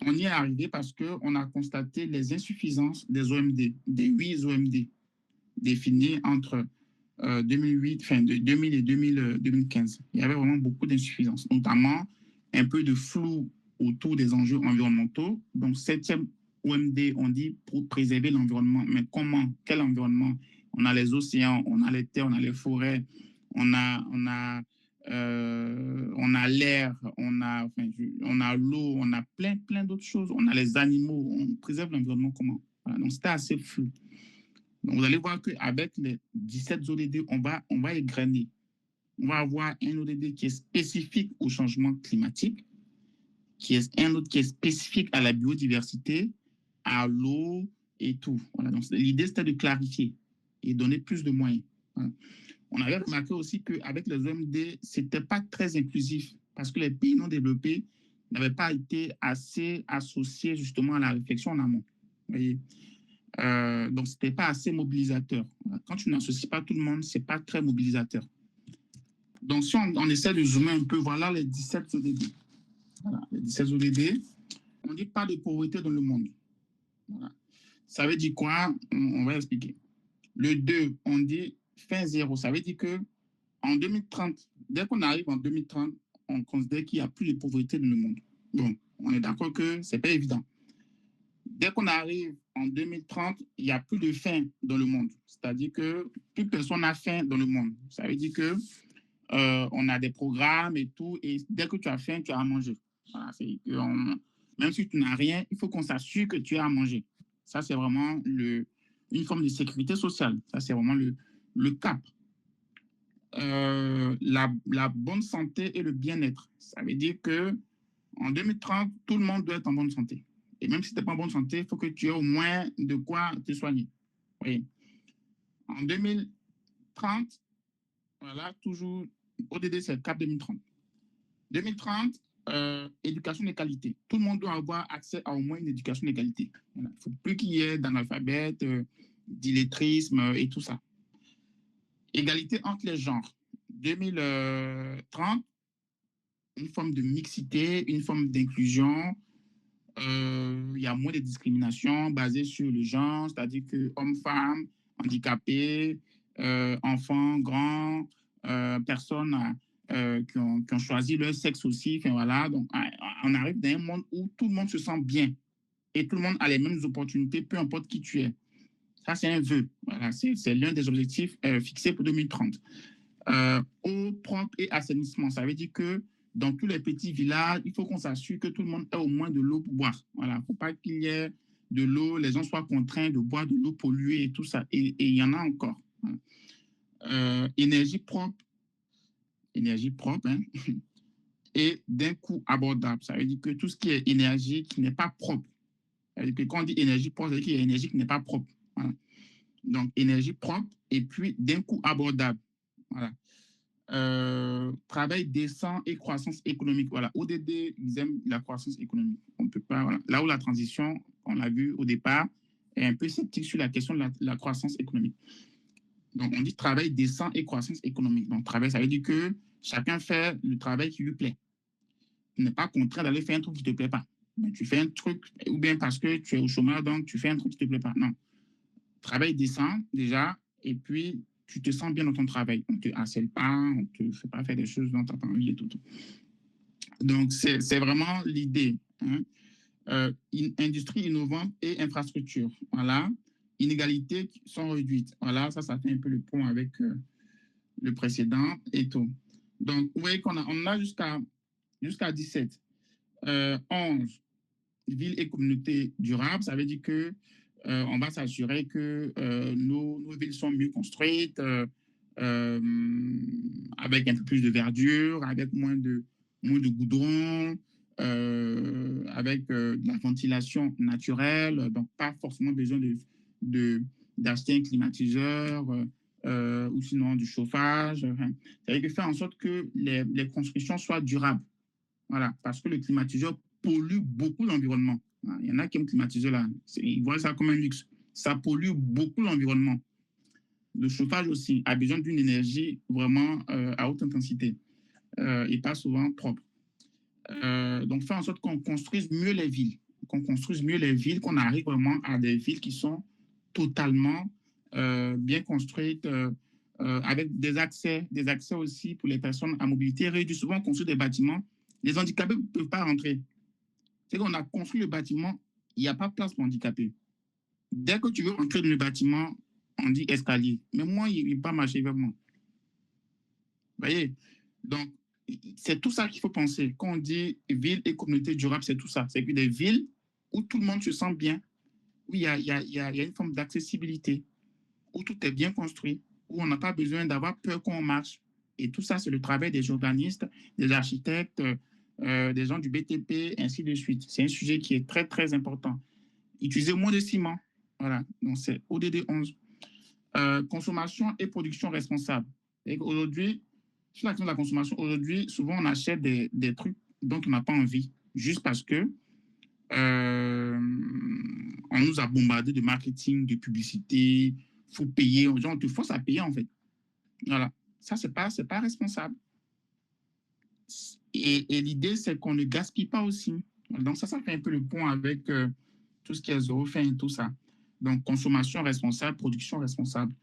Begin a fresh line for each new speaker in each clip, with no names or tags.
On y est arrivé parce qu'on a constaté les insuffisances des OMD, des 8 OMD définis entre 2008, enfin de 2000 et 2015. Il y avait vraiment beaucoup d'insuffisances, notamment un peu de flou autour des enjeux environnementaux. Donc, septième OMD, on dit pour préserver l'environnement. Mais comment? Quel environnement? On a les océans, on a les terres, on a les forêts, on a l'air, on a l'eau, on a plein d'autres choses. On a les animaux. On préserve l'environnement comment? Voilà, donc, c'était assez flou. Donc, vous allez voir qu'avec les 17 ODD, on va égrener. On va avoir un ODD qui est spécifique au changement climatique, un autre qui est spécifique à la biodiversité, à l'eau et tout. Voilà. Donc, l'idée, c'était de clarifier et donner plus de moyens. Voilà. On avait remarqué aussi qu'avec les OMD, ce n'était pas très inclusif parce que les pays non développés n'avaient pas été assez associés justement à la réflexion en amont. Vous voyez? Donc, ce n'était pas assez mobilisateur. Quand tu n'associes pas tout le monde, ce n'est pas très mobilisateur. Donc, si on essaie de zoomer un peu, voilà les 17 ODD. Voilà, les 17 ODD. On ne dit pas de pauvreté dans le monde. Voilà. Ça veut dire quoi? On va expliquer. Le 2, on dit fin zéro. Ça veut dire que en 2030, dès qu'on arrive en 2030, on considère qu'il n'y a plus de pauvreté dans le monde. Bon, on est d'accord que ce n'est pas évident. Dès qu'on arrive en 2030, il n'y a plus de faim dans le monde. C'est-à-dire que plus personne n'a faim dans le monde. Ça veut dire que on a des programmes et tout, et dès que tu as faim, tu as à manger. Voilà, même si tu n'as rien, il faut qu'on s'assure que tu as à manger. Ça, c'est vraiment une forme de sécurité sociale. Ça, c'est vraiment le cap. La bonne santé et le bien-être. Ça veut dire que en 2030, tout le monde doit être en bonne santé. Et même si tu n'es pas en bonne santé, il faut que tu aies au moins de quoi te soigner. Oui. En 2030, voilà, toujours, ODD, c'est le cap 2030. 2030, éducation de qualité. Tout le monde doit avoir accès à au moins une éducation de qualité. Voilà. Il ne faut plus qu'il y ait d'analphabète, d'illettrisme et tout ça. Égalité entre les genres. 2030, une forme de mixité, une forme d'inclusion. Il y a moins de discrimination basée sur le genre, c'est-à-dire que hommes, femmes, handicapés, enfants, grands, personnes qui ont choisi leur sexe aussi. Enfin, voilà. Donc, on arrive dans un monde où tout le monde se sent bien et tout le monde a les mêmes opportunités, peu importe qui tu es. Ça, c'est un vœu. Voilà, c'est l'un des objectifs fixés pour 2030. Eau propre et assainissement, ça veut dire que dans tous les petits villages, il faut qu'on s'assure que tout le monde ait au moins de l'eau pour boire. Voilà, il ne faut pas qu'il y ait de l'eau, les gens soient contraints de boire de l'eau polluée et tout ça. Et il y en a encore. Énergie propre, hein, et d'un coût abordable. Ça veut dire que tout ce qui est énergie qui n'est pas propre. Ça veut dire que quand on dit énergie propre, ça veut dire qu'il y a énergie qui n'est pas propre. Voilà. Donc, énergie propre et puis d'un coût abordable. Voilà. Travail décent et croissance économique. Voilà, ODD, ils aiment la croissance économique. On peut pas, voilà. Là où la transition, on l'a vu au départ, est un peu sceptique sur la question de la croissance économique. Donc, on dit travail décent et croissance économique. Donc, travail, ça veut dire que chacun fait le travail qui lui plaît. Tu n'es pas contraint d'aller faire un truc qui ne te plaît pas. Mais tu fais un truc, ou bien parce que tu es au chômage, donc tu fais un truc qui ne te plaît pas. Non. Travail décent, déjà, et puis tu te sens bien dans ton travail. On ne te harcèle pas, on ne te fait pas faire des choses dont tu n'as pas envie et tout. Donc, c'est vraiment l'idée. Hein. Industrie innovante et infrastructure. Voilà. Inégalités sont réduites. Voilà, ça fait un peu le pont avec le précédent et tout. Donc, vous voyez qu'on on a jusqu'à 17. 11, villes et communautés durables. Ça veut dire que on va s'assurer que nos villes sont mieux construites, avec un peu plus de verdure, avec moins de goudron, avec de la ventilation naturelle, donc pas forcément besoin d'acheter un climatiseur ou sinon du chauffage. Enfin, ça veut dire faire en sorte que les constructions soient durables. Voilà, parce que le climatiseur pollue beaucoup l'environnement. Il y en a qui aiment climatiser là. Ils voient ça comme un luxe. Ça pollue beaucoup l'environnement. Le chauffage aussi a besoin d'une énergie vraiment à haute intensité et pas souvent propre. Donc, faire en sorte qu'on construise mieux les villes. qu'on construise mieux les villes, qu'on arrive vraiment à des villes qui sont totalement bien construites, avec des accès aussi pour les personnes à mobilité réduite. Souvent, on construit des bâtiments, les handicapés ne peuvent pas rentrer. C'est qu'on a construit le bâtiment, il n'y a pas de place pour handicapés. Dès que tu veux entrer dans le bâtiment, on dit escalier. Mais moi, il ne va pas marcher vers moi. Vous voyez? Donc, c'est tout ça qu'il faut penser. Quand on dit ville et communauté durable, c'est tout ça. C'est que des villes où tout le monde se sent bien, où il y a une forme d'accessibilité, où tout est bien construit, où on n'a pas besoin d'avoir peur quand on marche. Et tout ça, c'est le travail des urbanistes, des architectes, des gens du BTP, ainsi de suite. C'est un sujet qui est très, très important. Utiliser moins de ciment. Voilà, donc c'est ODD 11. Consommation et production responsable. Aujourd'hui, sur la question de la consommation, aujourd'hui, souvent on achète des trucs dont on n'a pas envie, juste parce que on nous a bombardé de marketing, de publicité, il faut payer, on te force à payer en fait. Voilà, ça c'est pas responsable. Et l'idée c'est qu'on ne gaspille pas aussi. Donc ça fait un peu le pont avec tout ce qui est zéro fin et tout ça. Donc consommation responsable, production responsable.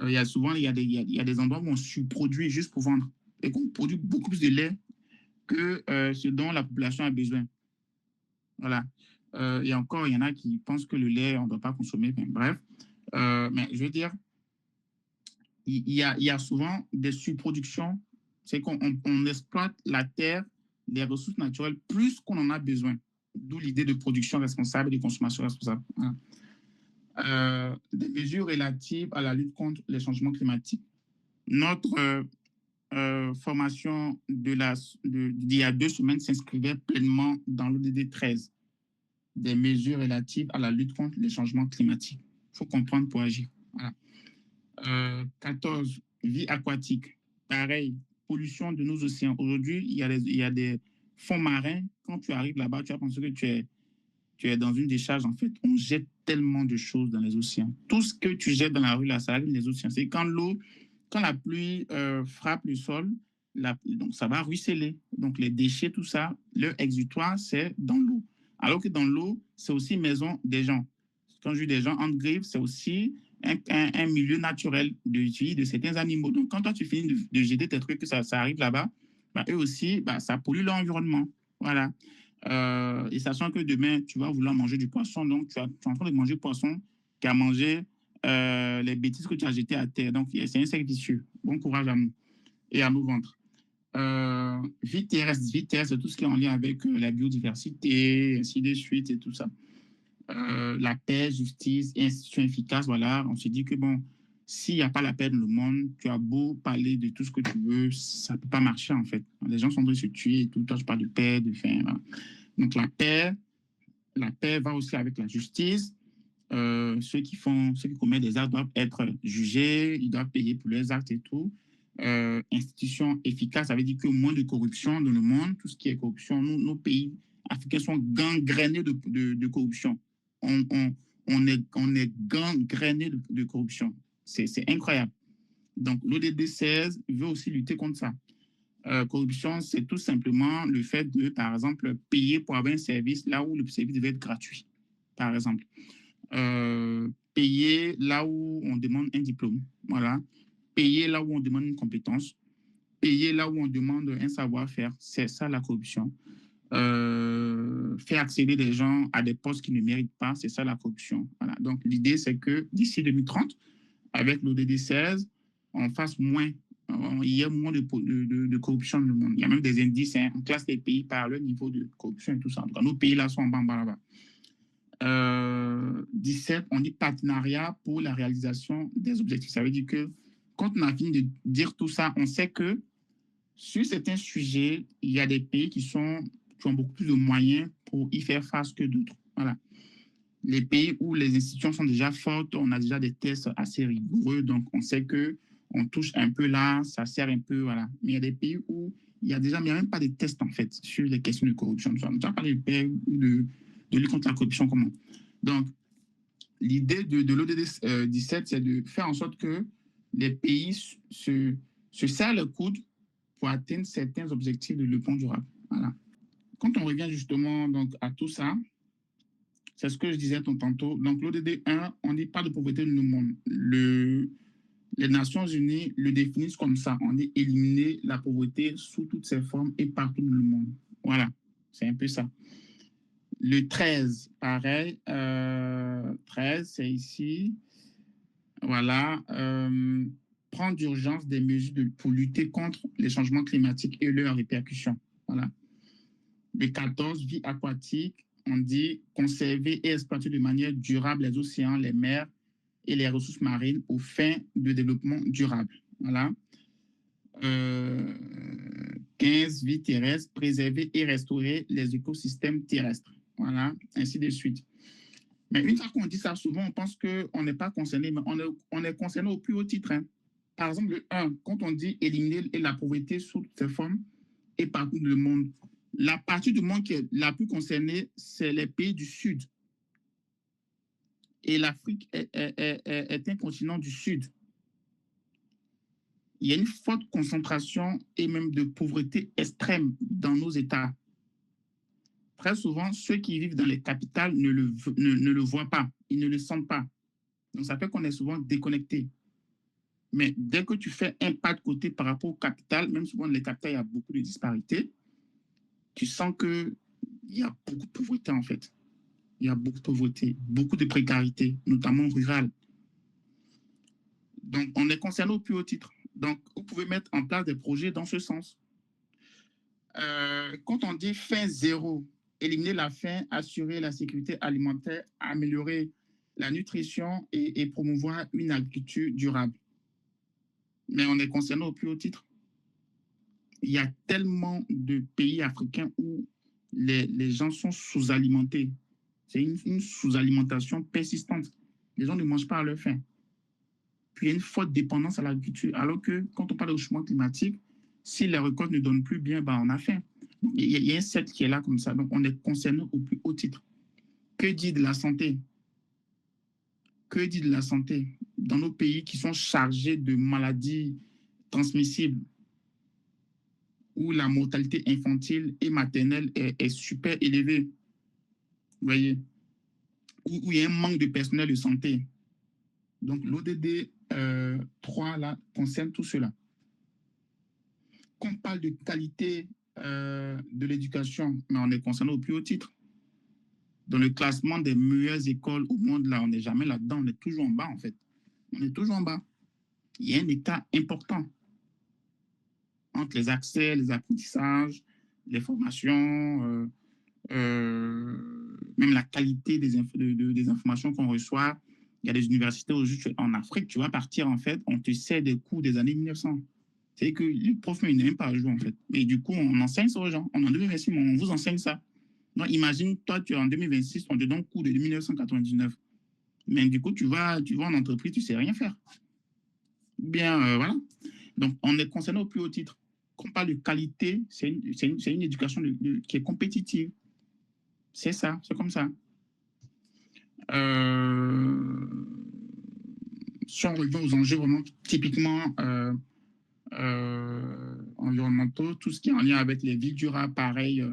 Il y a souvent il y a des endroits où on surproduit juste pour vendre et qu'on produit beaucoup plus de lait que ce dont la population a besoin. Voilà. Et encore, il y en a qui pensent que le lait, on ne doit pas consommer. Enfin, bref. Mais je veux dire, il y a souvent des surproductions. C'est qu'on exploite la terre, les ressources naturelles, plus qu'on en a besoin. D'où l'idée de production responsable et de consommation responsable. Voilà. Des mesures relatives à la lutte contre les changements climatiques. Notre formation d'il y a 2 semaines s'inscrivait pleinement dans l'ODD 13. Des mesures relatives à la lutte contre les changements climatiques. Il faut comprendre pour agir. Voilà. 14, vie aquatique. Pareil, pollution de nos océans. Aujourd'hui, il y a des fonds marins. Quand tu arrives là-bas, tu vas penser que tu es dans une décharge. En fait, on jette tellement de choses dans les océans. Tout ce que tu jettes dans la rue, là, ça arrive dans les océans. C'est quand la pluie frappe le sol, donc ça va ruisseler. Donc les déchets, tout ça, leur exutoire, c'est dans l'eau. Alors que dans l'eau, c'est aussi maison des gens. Quand je dis des gens, en grive, c'est aussi un milieu naturel de vie de certains animaux. Donc quand toi, tu finis de jeter tes trucs, que ça arrive là-bas, bah, eux aussi, bah, ça pollue l'environnement. Voilà. Et sachant que demain, tu vas vouloir manger du poisson, donc tu es en train de manger du poisson qui a mangé les bêtises que tu as jetées à terre. Donc, c'est un cercle vicieux. Bon courage à nous et à nos ventres. Vie terrestre, c'est tout ce qui est en lien avec la biodiversité, ainsi de suite et tout ça. La paix, justice, institutions efficaces, voilà. On se dit que bon, s'il n'y a pas la paix dans le monde, tu as beau parler de tout ce que tu veux, ça ne peut pas marcher en fait. Les gens sont en train de se tuer et tout. Toi, je parle de paix, de faim. Voilà. Donc la paix va aussi avec la justice. Ceux qui commettent des actes doivent être jugés, ils doivent payer pour leurs actes et tout. Institutions efficaces, ça veut dire que moins de corruption dans le monde, tout ce qui est corruption, nos pays africains sont gangrénés de corruption. On est gangrénés de corruption. C'est incroyable. Donc, l'ODD 16 veut aussi lutter contre ça. Corruption, c'est tout simplement le fait de, par exemple, payer pour avoir un service là où le service devait être gratuit, par exemple. Payer là où on demande un diplôme, voilà. Payer là où on demande une compétence, payer là où on demande un savoir-faire, c'est ça la corruption. Faire accéder des gens à des postes qu'ils ne méritent pas, c'est ça la corruption. Voilà. Donc l'idée, c'est que d'ici 2030, avec l'ODD 16, on fasse moins, il y a moins de corruption dans le monde. Il y a même des indices, hein, on classe les pays par le niveau de corruption et tout ça. En tout cas, nos pays là sont en bas là-bas. 17, on dit partenariat pour la réalisation des objectifs. Ça veut dire que quand on a fini de dire tout ça, on sait que sur certains sujets, il y a des pays qui ont beaucoup plus de moyens pour y faire face que d'autres. Voilà. Les pays où les institutions sont déjà fortes, on a déjà des tests assez rigoureux, donc on sait que on touche un peu là, ça sert un peu, voilà. Mais il y a des pays où il y a même pas de tests en fait sur les questions de corruption. On a déjà parlé de pays de lutte contre la corruption, comment. Donc, l'idée de l'ODD 17, c'est de faire en sorte que les pays se serrent le coude pour atteindre certains objectifs de développement durable. Voilà. Quand on revient justement donc, à tout ça, C'est ce que je disais tantôt. Donc, l'ODD 1, on dit pas de pauvreté dans le monde. Les Nations Unies le définissent comme ça. On dit éliminer la pauvreté sous toutes ses formes et partout dans le monde. Voilà, c'est un peu ça. Le 13, pareil. 13, c'est ici. Voilà. Prendre d'urgence des mesures pour lutter contre les changements climatiques et leurs répercussions. Voilà. Le 14, vie aquatique. On dit conserver et exploiter de manière durable les océans, les mers et les ressources marines aux fins de développement durable. Voilà. 15, vie terrestre, préserver et restaurer les écosystèmes terrestres. Voilà, ainsi de suite. Mais une fois qu'on dit ça, souvent, on pense qu'on n'est pas concerné, mais on est concerné au plus haut titre. Hein. Par exemple, le 1, quand on dit éliminer la pauvreté sous toutes ses formes et partout dans le monde, la partie du monde qui est la plus concernée, c'est les pays du Sud. Et l'Afrique est un continent du Sud. Il y a une forte concentration et même de pauvreté extrême dans nos États. Très souvent, ceux qui vivent dans les capitales ne le voient pas, ils ne le sentent pas. Donc, ça fait qu'on est souvent déconnecté. Mais dès que tu fais un pas de côté par rapport aux capitales, même souvent dans les capitales, il y a beaucoup de disparités, tu sens qu'il y a beaucoup de pauvreté en fait. Il y a beaucoup de pauvreté, beaucoup de précarité, notamment rurale. Donc, on est concerné au plus haut titre. Donc, vous pouvez mettre en place des projets dans ce sens. Quand on dit faim zéro, éliminer la faim, assurer la sécurité alimentaire, améliorer la nutrition et promouvoir une agriculture durable. Mais on est concerné au plus haut titre. Il y a tellement de pays africains où les gens sont sous-alimentés. C'est une sous-alimentation persistante. Les gens ne mangent pas à leur faim. Puis il y a une forte dépendance à l'agriculture. Alors que quand on parle de changement climatique, si les récoltes ne donnent plus bien, ben on a faim. Il y a un set qui est là comme ça. Donc on est concerné au plus haut titre. Que dit de la santé? Que dit de la santé? Dans nos pays qui sont chargés de maladies transmissibles, où la mortalité infantile et maternelle est super élevée, vous voyez, où il y a un manque de personnel de santé. Donc, l'ODD 3, là, concerne tout cela. Quand on parle de qualité de l'éducation, mais on est concerné au plus haut titre. Dans le classement des meilleures écoles au monde, là, on n'est jamais là-dedans, on est toujours en bas, en fait. On est toujours en bas. Il y a un écart important entre les accès, les apprentissages, les formations, même la qualité des informations qu'on reçoit. Il y a des universités aujourd'hui en Afrique, tu vas partir, en fait, on te sait des cours des années 1900. C'est que le prof n'est même pas à jour, en fait. Et du coup, on enseigne ça aux gens. On en 2026, on vous enseigne ça. Donc, imagine, toi, tu es en 2026, on te donne cours de 1999. Mais du coup, tu vas en entreprise, tu ne sais rien faire. Bien, voilà. Donc, on est concerné au plus haut titre. Quand on parle de qualité, c'est une éducation qui est compétitive. C'est ça, c'est comme ça. Si on revient aux enjeux vraiment typiquement environnementaux, tout ce qui est en lien avec les villes durables, pareil,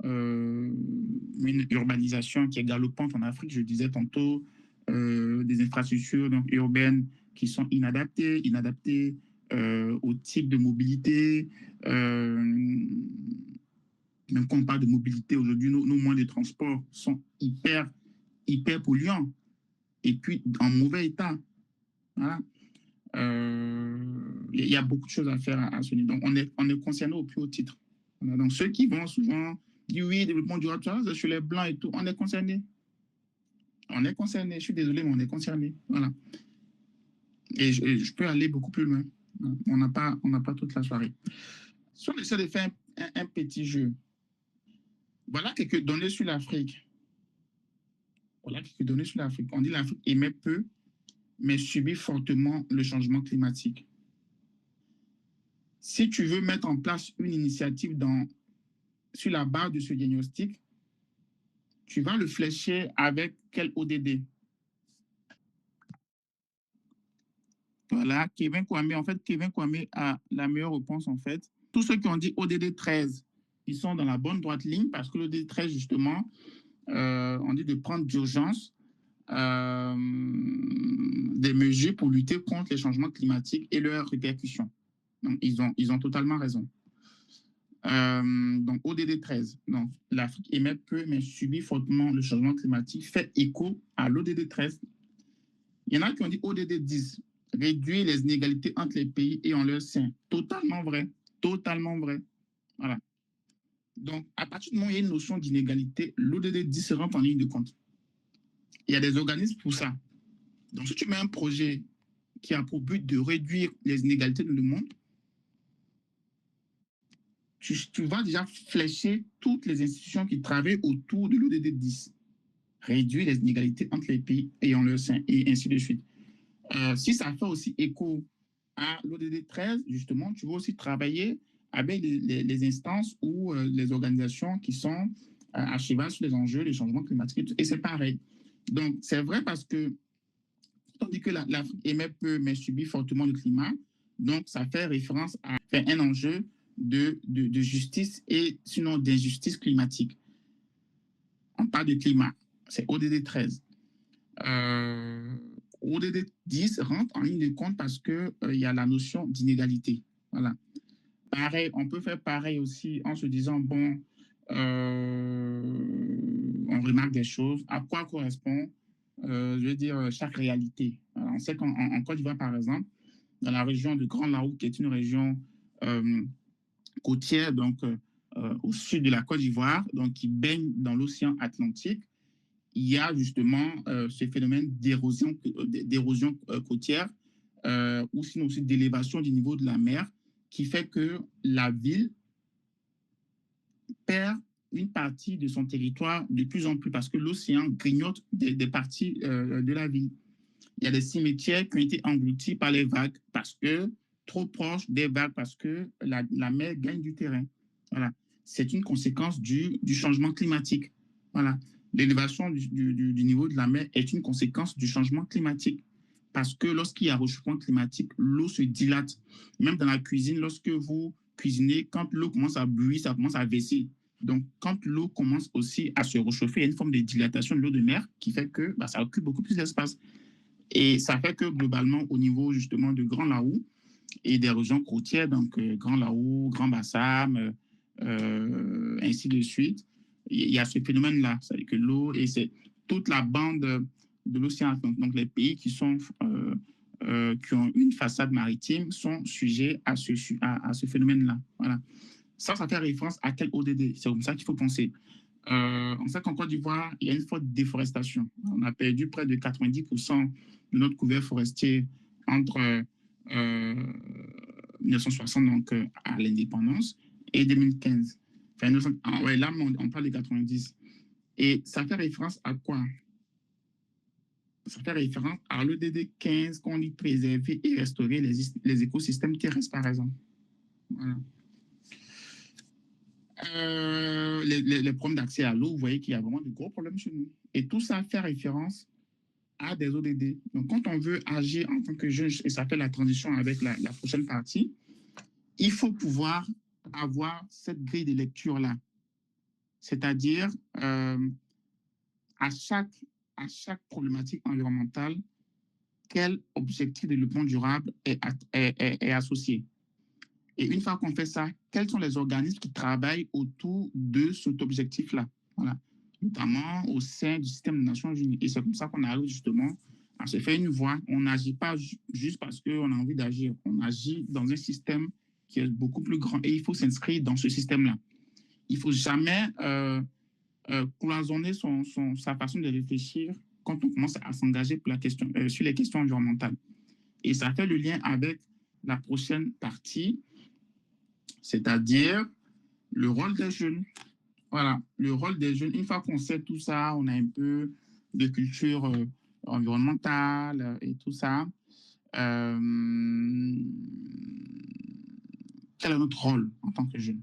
une urbanisation qui est galopante en Afrique, je disais tantôt, des infrastructures donc, urbaines qui sont inadaptées au type de mobilité. Même quand on parle de mobilité aujourd'hui, nos moyens de transport sont hyper polluants et puis en mauvais état. Voilà. Il y a beaucoup de choses à faire à ce niveau. Donc, on est concerné au plus haut titre. Voilà. Donc, ceux qui vont souvent dire oui, développement durable, c'est sur les blancs et tout, on est concerné. On est concerné. Je suis désolé, mais on est concerné. Voilà. Et je peux aller beaucoup plus loin. On n'a pas toute la soirée. Si on essaie de faire un petit jeu, voilà quelques données sur l'Afrique. Voilà quelques données sur l'Afrique. On dit que l'Afrique émet peu, mais subit fortement le changement climatique. Si tu veux mettre en place une initiative sur la base de ce diagnostic, tu vas le flécher avec quel ODD? Voilà, Kevin Kwame. En fait, Kevin Kwame a la meilleure réponse, en fait. Tous ceux qui ont dit ODD 13, ils sont dans la bonne droite ligne parce que l'ODD 13, justement, on dit de prendre d'urgence des mesures pour lutter contre les changements climatiques et leurs répercussions. Donc, ils ont totalement raison. Donc, ODD 13. Donc, l'Afrique émet peu, mais subit fortement le changement climatique, fait écho à l'ODD 13. Il y en a qui ont dit ODD 10, réduire les inégalités entre les pays et en leur sein. Totalement vrai. Totalement vrai. Voilà. Donc, à partir du moment où il y a une notion d'inégalité, l'ODD 10 rentre en ligne de compte. Il y a des organismes pour ça. Donc, si tu mets un projet qui a pour but de réduire les inégalités dans le monde, tu vas déjà flécher toutes les institutions qui travaillent autour de l'ODD 10. Réduire les inégalités entre les pays ayant leur sein et ainsi de suite. Si ça fait aussi écho à l'ODD 13, justement, tu vas aussi travailler avec les instances ou les organisations qui sont à cheval sur les enjeux, les changements climatiques, et c'est pareil. Donc, c'est vrai parce que, tandis que l'Afrique émet peu, mais subit fortement le climat, donc ça fait référence à un enjeu de justice et sinon d'injustice climatique. On parle de climat, c'est ODD 13. ODD 10 rentre en ligne de compte parce qu'il y a la notion d'inégalité. Voilà. Pareil, on peut faire pareil aussi en se disant, bon, on remarque des choses, à quoi correspond, je veux dire, chaque réalité. Alors, on sait qu'en Côte d'Ivoire, par exemple, dans la région de Grand Laou, qui est une région côtière, donc au sud de la Côte d'Ivoire, donc qui baigne dans l'océan Atlantique, il y a justement ce phénomène d'érosion côtière ou sinon aussi d'élévation du niveau de la mer qui fait que la ville perd une partie de son territoire de plus en plus parce que l'océan grignote des parties de la ville. Il y a des cimetières qui ont été engloutis par les vagues parce que trop proches des vagues parce que la mer gagne du terrain. Voilà. C'est une conséquence du changement climatique. Voilà. L'élévation du niveau de la mer est une conséquence du changement climatique. Parce que lorsqu'il y a réchauffement climatique, l'eau se dilate. Même dans la cuisine, lorsque vous cuisinez, quand l'eau commence à bouillir, ça commence à baisser. Donc, quand l'eau commence aussi à se réchauffer, il y a une forme de dilatation de l'eau de mer qui fait que ça occupe beaucoup plus d'espace. Et ça fait que globalement, au niveau justement de Grand Laou et des régions côtières, donc Grand Laou, Grand Bassam, ainsi de suite, il y a ce phénomène-là. C'est-à-dire que l'eau, et c'est toute la bande de l'océan Atlantique, donc les pays qui ont une façade maritime sont sujets à ce phénomène-là. Voilà. Ça fait référence à quel ODD? C'est comme ça qu'il faut penser. On sait qu'en Côte d'Ivoire, il y a une forte déforestation. On a perdu près de 90% de notre couvert forestier entre 1960, donc à l'indépendance, et 2015. Enfin, ouais, là, on parle de 90. Et ça fait référence à quoi? Ça fait référence à l'ODD 15 qu'on dit préserver et restaurer les écosystèmes terrestres, par exemple. Voilà. Les problèmes d'accès à l'eau, vous voyez qu'il y a vraiment de gros problèmes chez nous. Et tout ça fait référence à des ODD. Donc, quand on veut agir en tant que jeune, et ça fait la transition avec la prochaine partie, il faut pouvoir avoir cette grille de lecture-là. C'est-à-dire, à chaque problématique environnementale, quel objectif de développement durable est associé. Et une fois qu'on fait ça, quels sont les organismes qui travaillent autour de cet objectif-là? Voilà. Notamment au sein du système des Nations Unies. Et c'est comme ça qu'on arrive justement à se faire une voix. On n'agit pas juste parce qu'on a envie d'agir. On agit dans un système qui est beaucoup plus grand et il faut s'inscrire dans ce système-là. Il ne faut jamais cloisonner sa façon de réfléchir quand on commence à s'engager sur les questions environnementales. Et ça fait le lien avec la prochaine partie, c'est-à-dire le rôle des jeunes. Voilà, le rôle des jeunes. Une fois qu'on sait tout ça, on a un peu de culture environnementale et tout ça. Quel est notre rôle en tant que jeunes?